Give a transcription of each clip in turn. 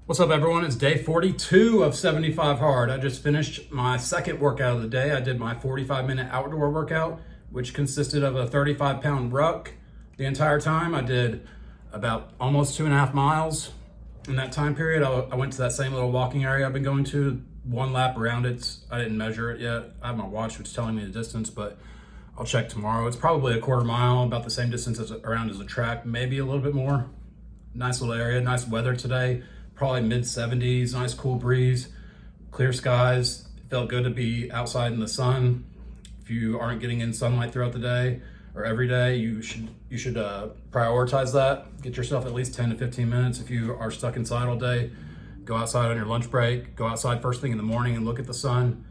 What's up, everyone? It's day 42 of 75 Hard. I just finished my second workout of the day. I did my 45-minute outdoor workout, which consisted of a 35-pound ruck. The entire time I did about almost 2.5 miles. In that time period, I went to that same little walking area I've been going to, one lap around it. I didn't measure it yet. I have my watch, which is telling me the distance, but I'll check tomorrow. It's probably a quarter mile, about the same distance around as a track, maybe a little bit more. Nice little area, nice weather today. Probably mid 70s, nice cool breeze, clear skies. It felt good to be outside in the sun. If you aren't getting in sunlight throughout the day or every day, you should prioritize that. Get yourself at least 10 to 15 minutes. If you are stuck inside all day, go outside on your lunch break, go outside first thing in the morning and look at the sun.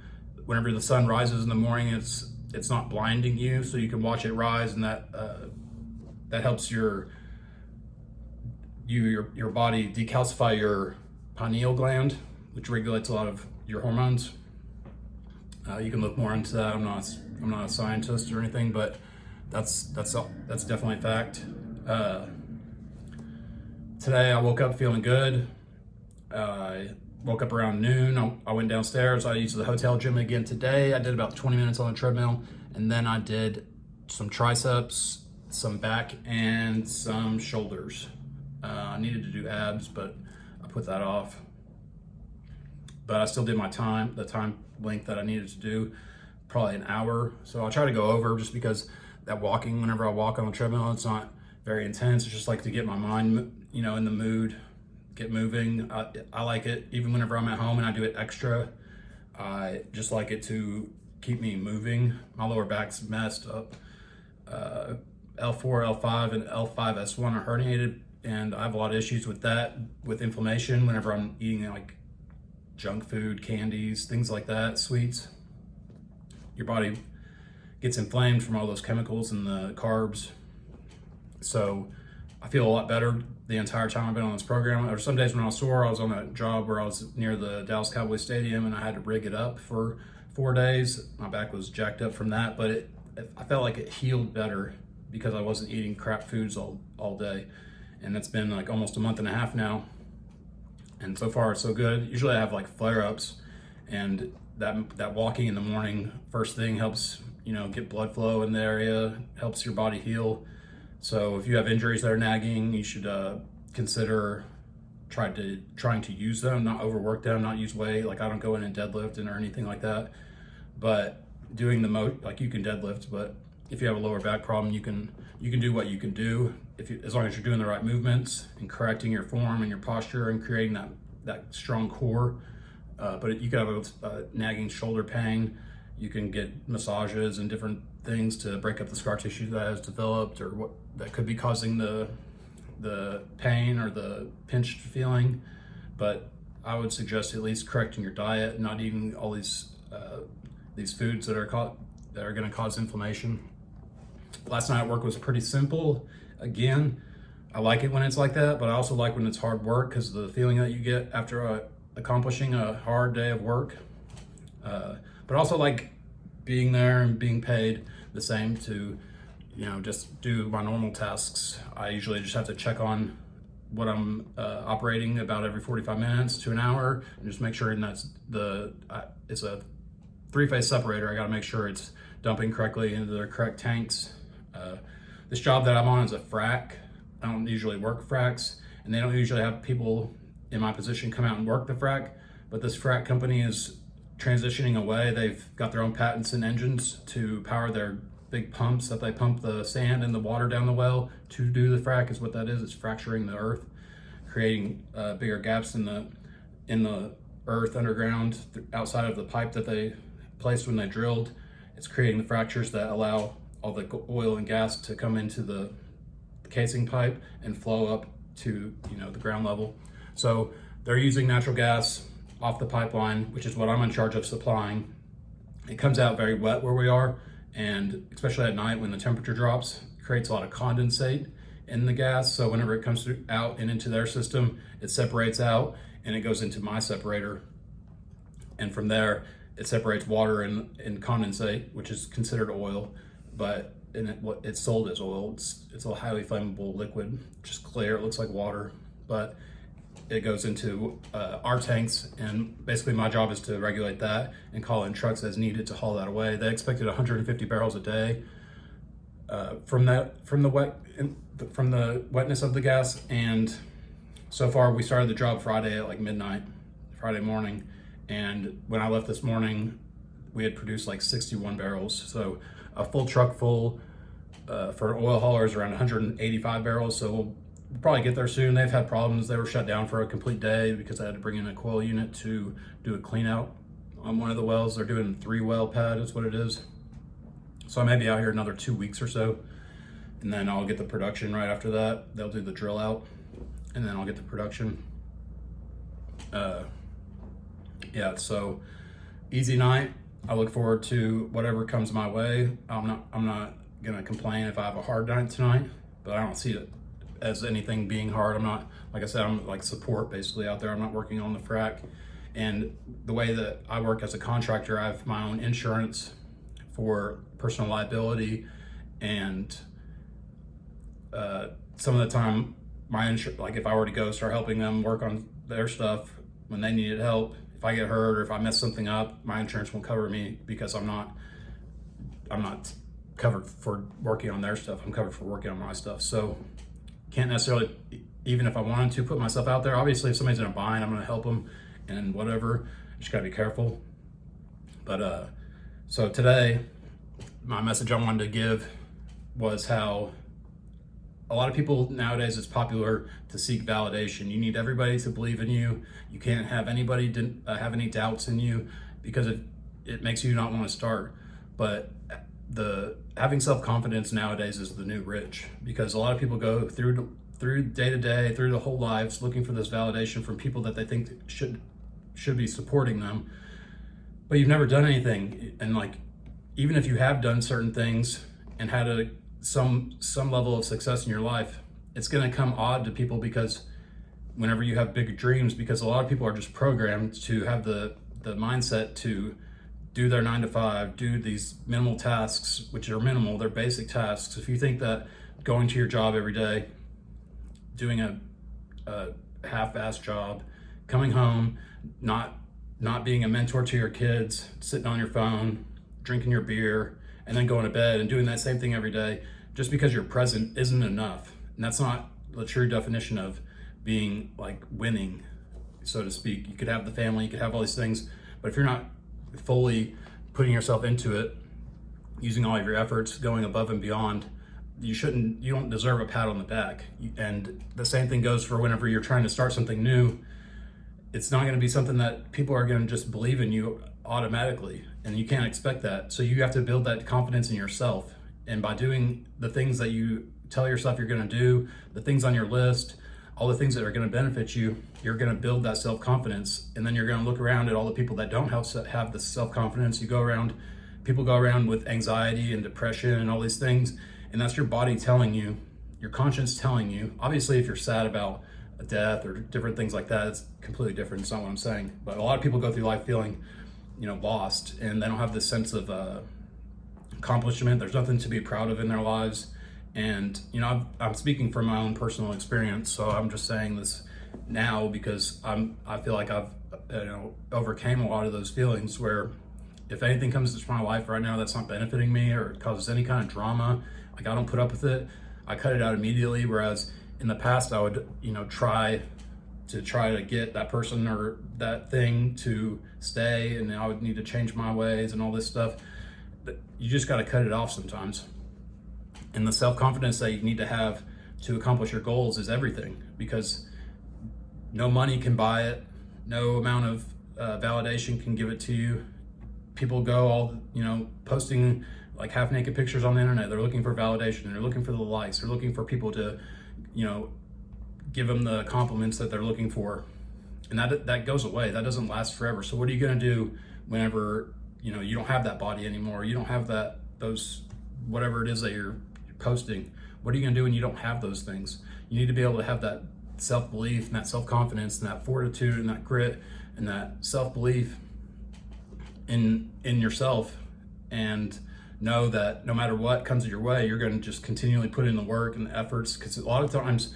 Whenever the sun rises in the morning, it's not blinding you, so you can watch it rise, and that helps your body decalcify your pineal gland, which regulates a lot of your hormones. You can look more into that. I'm not a scientist or anything, but that's definitely a fact. Today I woke up feeling good. I woke up around noon. I went downstairs. I used the hotel gym again today. I did about 20 minutes on the treadmill, and then I did some triceps, some back, and some shoulders. I needed to do abs, but I put that off. But I still did the time length that I needed to do, probably an hour. So I'll try to go over, just because that walking, whenever I walk on the treadmill, it's not very intense. It's just like to get my mind, in the mood, get moving. I like it, even whenever I'm at home and I do it extra. I just like it to keep me moving. My lower back's messed up. L4, L5, and L5S1 are herniated, and I have a lot of issues with that, with inflammation whenever I'm eating like junk food, candies, things like that, sweets. Your body gets inflamed from all those chemicals and the carbs. So I feel a lot better the entire time I've been on this program. Or some days when I was sore, I was on that job where I was near the Dallas Cowboys Stadium and I had to rig it up for 4 days. My back was jacked up from that, but I felt like it healed better because I wasn't eating crap foods all day. And it's been like almost a month and a half now, and so far it's so good. Usually I have like flare-ups, and that walking in the morning first thing helps get blood flow in the area, helps your body heal. So if you have injuries that are nagging, you should consider trying to use them, not overwork them, not use weight. Like, I don't go in and deadlift or anything like that, but doing like you can deadlift, but if you have a lower back problem, you can do what you can do as long as you're doing the right movements and correcting your form and your posture and creating that strong core. But you could have a nagging shoulder pain. You can get massages and different things to break up the scar tissue that has developed, or what that could be causing the pain or the pinched feeling. But I would suggest at least correcting your diet, not eating all these foods that are going to cause inflammation. Last night at work was pretty simple. Again, I like it when it's like that, but I also like when it's hard work, because the feeling that you get after accomplishing a hard day of work. But also like being there and being paid the same to, just do my normal tasks. I usually just have to check on what I'm operating about every 45 minutes to an hour, and just make sure, and it's a 3-phase separator. I got to make sure it's dumping correctly into the correct tanks. This job that I'm on is a frac. I don't usually work fracs, and they don't usually have people in my position come out and work the frac, but this frac company is transitioning away. They've got their own patents and engines to power their big pumps that they pump the sand and the water down the well to do the frac. Is what that is. It's fracturing the earth, creating bigger gaps in the earth underground outside of the pipe that they placed when they drilled. It's creating the fractures that allow all the oil and gas to come into the casing pipe and flow up to the ground level. So they're using natural gas off the pipeline, which is what I'm in charge of supplying. It comes out very wet where we are, and especially at night when the temperature drops, it creates a lot of condensate in the gas. So whenever it comes out and into their system, it separates out and it goes into my separator, and from there it separates water and condensate, which is considered oil, but it's sold as oil. It's a highly flammable liquid, just clear. It looks like water, but it goes into our tanks, and basically my job is to regulate that and call in trucks as needed to haul that away. They expected 150 barrels a day from the wetness of the gas, and so far we started the job Friday at like midnight, Friday morning, and when I left this morning, we had produced like 61 barrels. So a full truck full for an oil hauler is around 185 barrels. So we'll probably get there soon. They've had problems. They were shut down for a complete day because I had to bring in a coil unit to do a clean out on one of the wells. They're doing 3 well pad is what it is. So I may be out here another 2 weeks or so, and then I'll get the production right after that. They'll do the drill out, and then I'll get the production. Yeah, so easy night. I look forward to whatever comes my way. I'm not gonna complain if I have a hard night tonight, but I don't see it as anything being hard. I'm not, like I said, I'm like support basically out there. I'm not working on the frac. And the way that I work as a contractor, I have my own insurance for personal liability, and some of the time my insurance, like if I were to go start helping them work on their stuff when they needed help, if I get hurt or if I mess something up, my insurance won't cover me because I'm not covered for working on their stuff. I'm covered for working on my stuff. So can't necessarily, even if I wanted to, put myself out there. Obviously, if somebody's in a bind, I'm going to help them and whatever. Just got to be careful. But so today, my message I wanted to give was how a lot of people nowadays, it's popular to seek validation. You need everybody to believe in you. You can't have anybody have any doubts in you, because it makes you not want to start. But having self-confidence nowadays is the new rich, because a lot of people go through day to day, through the whole lives, looking for this validation from people that they think should be supporting them. But you've never done anything, and like, even if you have done certain things and had some level of success in your life, it's going to come odd to people, because whenever you have big dreams, because a lot of people are just programmed to have the mindset to do their 9 to 5, do these minimal tasks, which are minimal, they're basic tasks. If you think that going to your job every day, doing a half-assed job, coming home, not being a mentor to your kids, sitting on your phone, drinking your beer, and then going to bed and doing that same thing every day, just because you're present isn't enough. And that's not the true definition of being like winning, so to speak. You could have the family, you could have all these things, but if you're not fully putting yourself into it, using all of your efforts, going above and beyond, you don't deserve a pat on the back. And the same thing goes for whenever you're trying to start something new. It's not going to be something that people are going to just believe in you automatically, and you can't expect that. So you have to build that confidence in yourself, and by doing the things that you tell yourself you're going to do, the things on your list, all the things that are going to benefit you, you're going to build that self-confidence. And then you're going to look around at all the people that don't have the self-confidence. People go around with anxiety and depression and all these things, and that's your body telling you, your conscience telling you. Obviously, if you're sad about a death or different things like that, it's completely different. It's not what I'm saying. But a lot of people go through life feeling, lost, and they don't have this sense of accomplishment. There's nothing to be proud of in their lives. And I'm speaking from my own personal experience, so I'm just saying this now because I feel like I've overcame a lot of those feelings, where if anything comes into my life right now that's not benefiting me or causes any kind of drama, like, I don't put up with it. I cut it out immediately. Whereas in the past, I would try to get that person or that thing to stay, and I would need to change my ways and all this stuff. But you just got to cut it off sometimes. And the self-confidence that you need to have to accomplish your goals is everything, because no money can buy it. No amount of validation can give it to you. People go all, posting like half-naked pictures on the internet. They're looking for validation. They're looking for the likes. They're looking for people to, give them the compliments that they're looking for. And that goes away. That doesn't last forever. So what are you going to do whenever, you don't have that body anymore? You don't have those, whatever it is that you're posting. What are you going to do when you don't have those things? You need to be able to have that self-belief and that self-confidence and that fortitude and that grit and that self-belief in yourself, and know that no matter what comes your way, you're going to just continually put in the work and the efforts, because a lot of times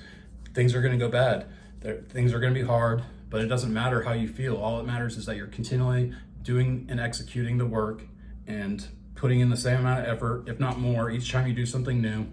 things are going to go bad. Things are going to be hard, but it doesn't matter how you feel. All that matters is that you're continually doing and executing the work and putting in the same amount of effort, if not more, each time you do something new,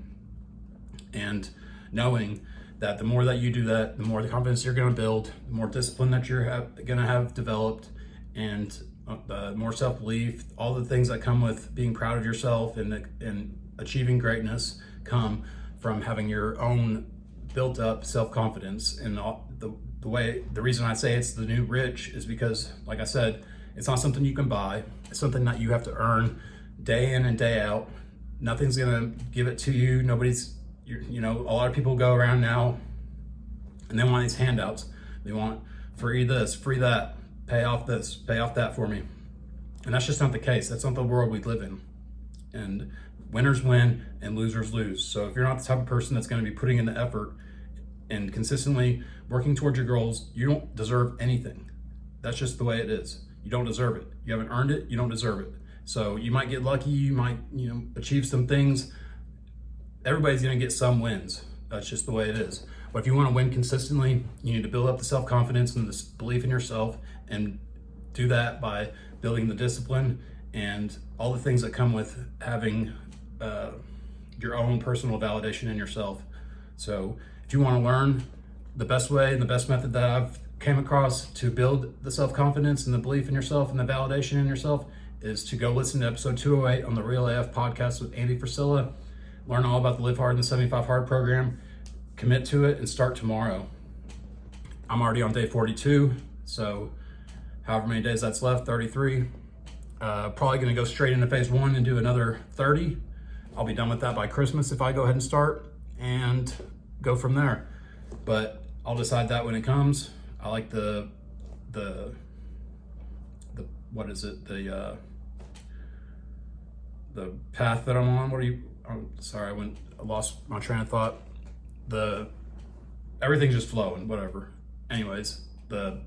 and knowing that the more that you do that, the more the confidence you're going to build, the more discipline that you're going to have developed, and the more self-belief, all the things that come with being proud of yourself and achieving greatness come from having your own built up self-confidence. And the reason I say it's the new rich is because, like I said, it's not something you can buy. It's something that you have to earn day in and day out. Nothing's gonna give it to you. A lot of people go around now and they want these handouts. They want free this, free that, pay off this, pay off that for me. And that's just not the case. That's not the world we live in. And winners win and losers lose. So if you're not the type of person that's going to be putting in the effort and consistently working towards your goals, you don't deserve anything. That's just the way it is. You don't deserve it. You haven't earned it. You don't deserve it. So you might get lucky. You might, achieve some things. Everybody's going to get some wins. That's just the way it is. But if you want to win consistently, you need to build up the self-confidence and the belief in yourself, and do that by building the discipline and all the things that come with having your own personal validation in yourself. So if you want to learn the best way and the best method that I've came across to build the self-confidence and the belief in yourself and the validation in yourself, is to go listen to episode 208 on the Real AF podcast with Andy Frisella. Learn all about the Live Hard and the 75 Hard program. Commit to it and start tomorrow. I'm already on day 42, so however many days that's left, 33. Probably going to go straight into phase 1 and do another 30. I'll be done with that by Christmas if I go ahead and start and go from there. But I'll decide that when it comes. I like the what is it? The path that I'm on. Sorry, I lost my train of thought. Everything's just flowing, whatever. Anyways, the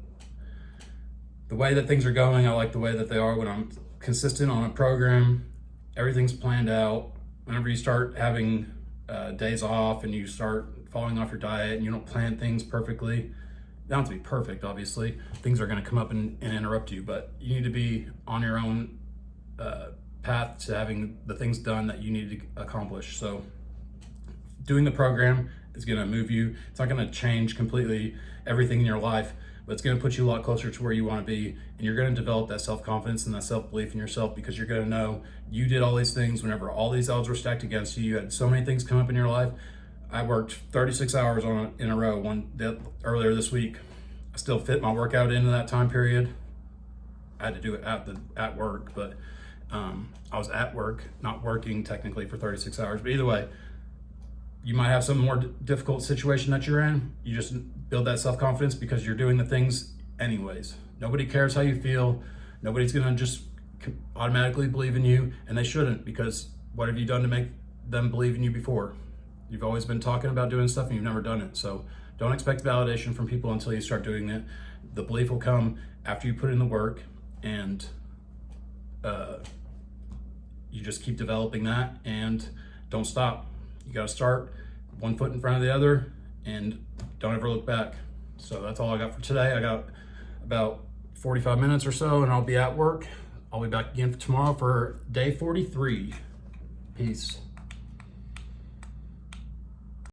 way that things are going, I like the way that they are when I'm consistent on a program. Everything's planned out. Whenever you start having days off and you start falling off your diet and you don't plan things perfectly, you don't have to be perfect, obviously. Things are going to come up and interrupt you, but you need to be on your own path to having the things done that you need to accomplish. So doing the program is going to move you. It's not going to change completely everything in your life, but it's going to put you a lot closer to where you want to be. And you're going to develop that self-confidence and that self-belief in yourself, because you're going to know you did all these things whenever all these odds were stacked against you. You had so many things come up in your life. I worked 36 hours in a row earlier this week. I still fit my workout into that time period. I had to do it at work, but I was at work, not working technically for 36 hours. But either way, you might have some more difficult situation that you're in. You just build that self-confidence because you're doing the things anyways. Nobody cares how you feel. Nobody's gonna just automatically believe in you, and they shouldn't, because what have you done to make them believe in you before? You've always been talking about doing stuff and you've never done it. So don't expect validation from people until you start doing it. The belief will come after you put in the work, and you just keep developing that and don't stop. You got to start one foot in front of the other and don't ever look back. So that's all I got for today. I got about 45 minutes or so and I'll be at work. I'll be back again tomorrow for day 43. Peace.